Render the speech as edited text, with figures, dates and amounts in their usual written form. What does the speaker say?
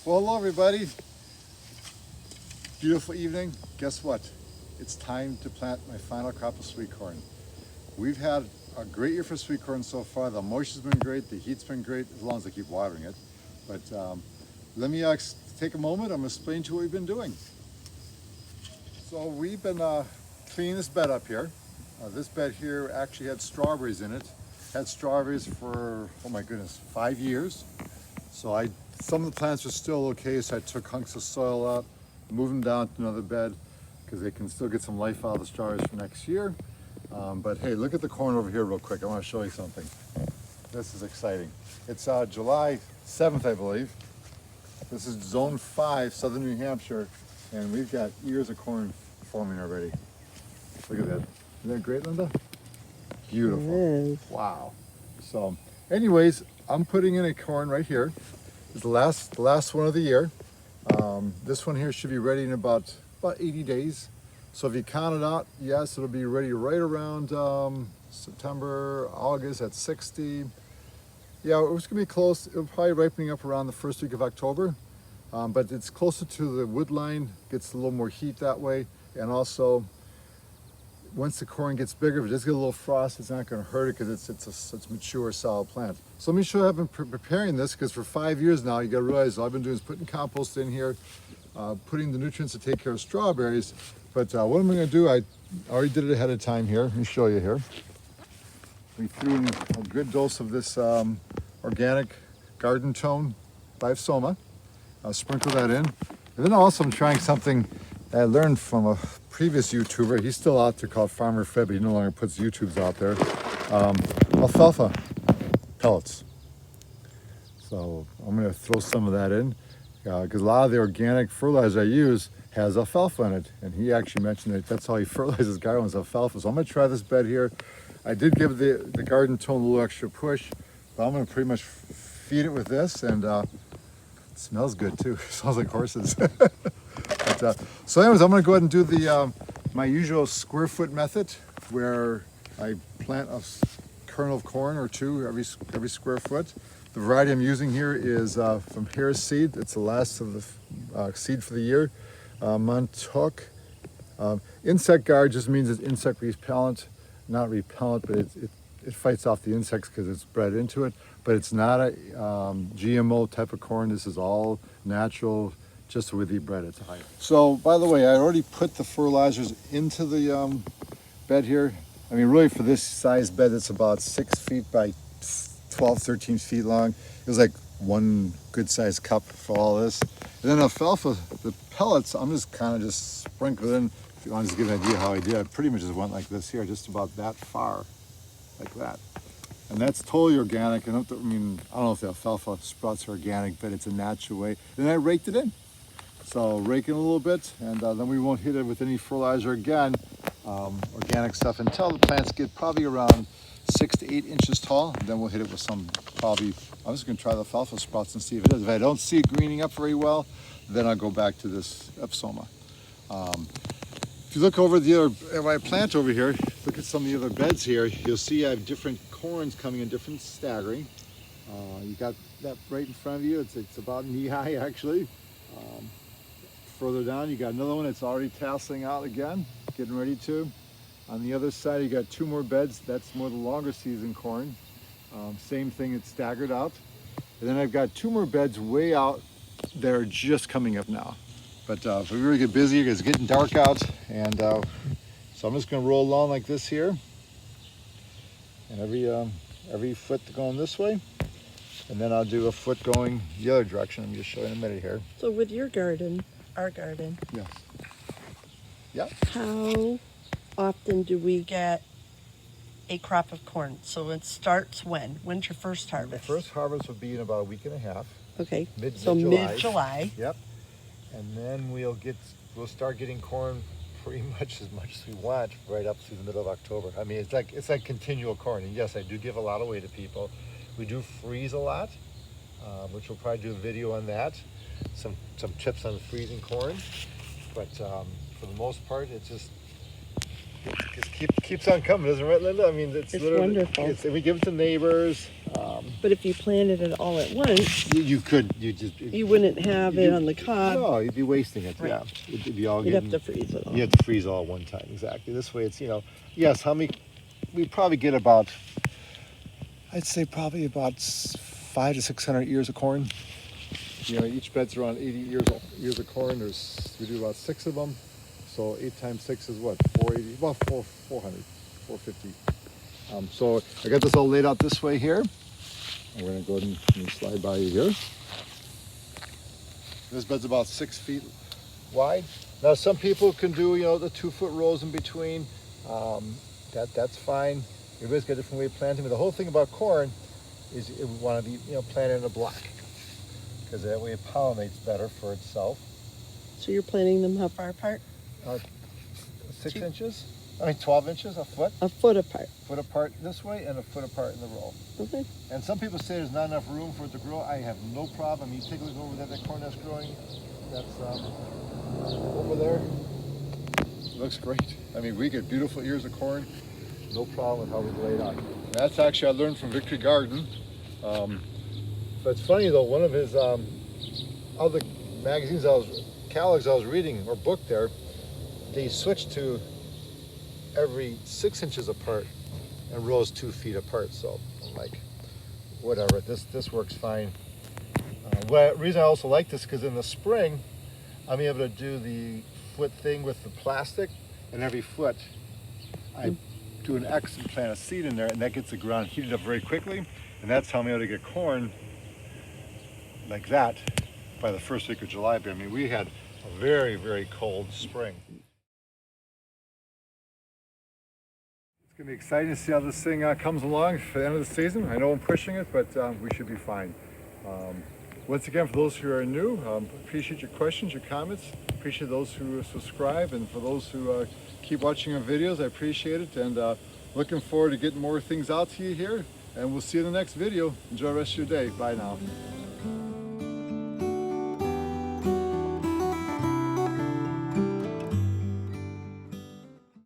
Well, hello everybody. Beautiful evening. Guess what? It's time to plant my final crop of sweet corn. We've had a great year for sweet corn so far. The moisture's been great, the heat's been great, as long as I keep watering it. But let me take a moment. I'm going to explain to you what we've been doing. So we've been cleaning this bed up here. This bed here actually had strawberries in it. Had strawberries for, oh my goodness, 5 years. So some of the plants are still okay, so I took hunks of soil out, moved them down to another bed because they can still get some life out of the strawberries for next year. But hey, look at the corn over here real quick. I want to show you something. This is exciting. It's July 7th, I believe. This is zone 5, southern New Hampshire, and we've got ears of corn forming already. Look at that. Isn't that great, Linda? Beautiful. It is. Wow. So anyways, I'm putting in a corn right here. It's the last one of the year. This one here should be ready in about 80 days. So if you count it out, yes, it'll be ready right around September, August at 60. Yeah, it's gonna be close. It'll probably ripening up around the first week of October. But it's closer to the wood line, gets a little more heat that way. And also, once the corn gets bigger, if it does get a little frost, it's not going to hurt it because it's a mature, solid plant. So let me show you how I've been preparing this, because for 5 years now, you got to realize all I've been doing is putting compost in here, putting the nutrients to take care of strawberries. But what am I going to do? I already did it ahead of time here. Let me show you here. We threw in a good dose of this organic garden tone by Soma. I'll sprinkle that in. And then also I'm trying something that I learned from a previous YouTuber. He's still out there, called Farmer Fred, but he no longer puts YouTubes out there. Alfalfa pellets. So I'm going to throw some of that in because a lot of the organic fertilizer I use has alfalfa in it. And he actually mentioned that that's how he fertilizes gardens, alfalfa. So I'm going to try this bed here. I did give the garden tone a little extra push, but I'm going to pretty much feed it with this. And it smells good too. It smells like horses. So anyways, I'm going to go ahead and do the my usual square foot method, where I plant a kernel of corn or two every square foot. The variety I'm using here is from Harris Seed. It's the last of the seed for the year. Montauk. Insect guard just means it's insect repellent, not repellent, but it fights off the insects because it's bred into it. But it's not a GMO type of corn. This is all natural, just with the bread. It's higher. So by the way, I already put the fertilizers into the bed here. I mean, really for this size bed, it's about 6 feet by 12, 13 feet long. It was like one good sized cup for all this. And then alfalfa, the pellets, I'm just kind of just sprinkling in. If you want to just get an idea how I did, I pretty much just went like this here, just about that far, like that. And that's totally organic. I don't know if the alfalfa sprouts are organic, but it's a natural way. And I raked it in. So rake it a little bit, and then we won't hit it with any fertilizer again, organic stuff, until the plants get probably around 6 to 8 inches tall. And then we'll hit it with some I'm just going to try the alfalfa sprouts and see if it is. If I don't see it greening up very well, then I'll go back to this Epsoma. If you look over if I plant over here, look at some of the other beds here, you'll see I have different corns coming in different staggering. You got that right in front of you. It's about knee high actually. Further down, you got another one that's already tasseling out again, getting ready to. On the other side, you got 2 more beds. That's more the longer season corn. Same thing, it's staggered out. And then I've got 2 more beds way out that are just coming up now. But if we really get busy, it's getting dark out. And so I'm just gonna roll along like this here. And every foot going this way. And then I'll do a foot going the other direction. I'm just showing in a minute here. So with your garden, our garden, Yes. Yeah. how often do we get a crop of corn? So it starts when? When's your first The harvest? first harvest will be in about a week and a half. Okay, Mid-July. mid-July. Yep. And then we'll start getting corn pretty much as we want right up through the middle of October. I mean, it's like continual corn. And yes, I do give a lot away to people. We do freeze a lot, which we'll probably do a video on that. Some tips on freezing corn. But for the most part, it's just Just keeps on coming, doesn't it, right, Linda? I mean, it's literally wonderful. we give it to neighbors. But if you planted it all at once, You wouldn't have it on the cob. No, you'd be wasting it. Right. Yeah, it'd be all You'd getting. have to freeze it all. You have to freeze all at one time, exactly. This way, it's yes. How many? We probably get about. I'd say probably about 500 to 600 ears of corn. Each bed's around 80 ears of corn. We do about 6 of them. So 8 times 6 is what? 480. Well, 400, 450. So I got this all laid out this way here. I'm going to go ahead and slide by you here. This bed's about 6 feet wide. Now some people can do the 2-foot rows in between. That's fine. Everybody's got a different way of planting. But the whole thing about corn is we want to be planted in a block, because that way it pollinates better for itself. So you're planting them how far apart? 6 inches. 12 inches, a foot. A foot apart. Foot apart this way and a foot apart in the row. Okay. And some people say there's not enough room for it to grow. I have no problem. You take a look over there, that corn that's growing. That's over there. Looks great. I mean, we get beautiful ears of corn. No problem with how we lay it out. That's actually I learned from Victory Garden. But it's funny though, one of his other magazines catalogs I was reading, or book there, they switched to every 6 inches apart and rows 2 feet apart. So I'm like, whatever, this works fine. Reason I also like this, because in the spring I'm able to do the foot thing with the plastic, and every foot I do an X and plant a seed in there, and that gets the ground heated up very quickly, and that's how I'm able to get corn like that by the first week of July. But I mean, we had a very, very cold spring. It's going to be exciting to see how this thing comes along for the end of the season. I know I'm pushing it, but we should be fine. Once again, for those who are new, appreciate your questions, your comments. Appreciate those who subscribe, and for those who keep watching our videos, I appreciate it. And looking forward to getting more things out to you here. And we'll see you in the next video. Enjoy the rest of your day. Bye now.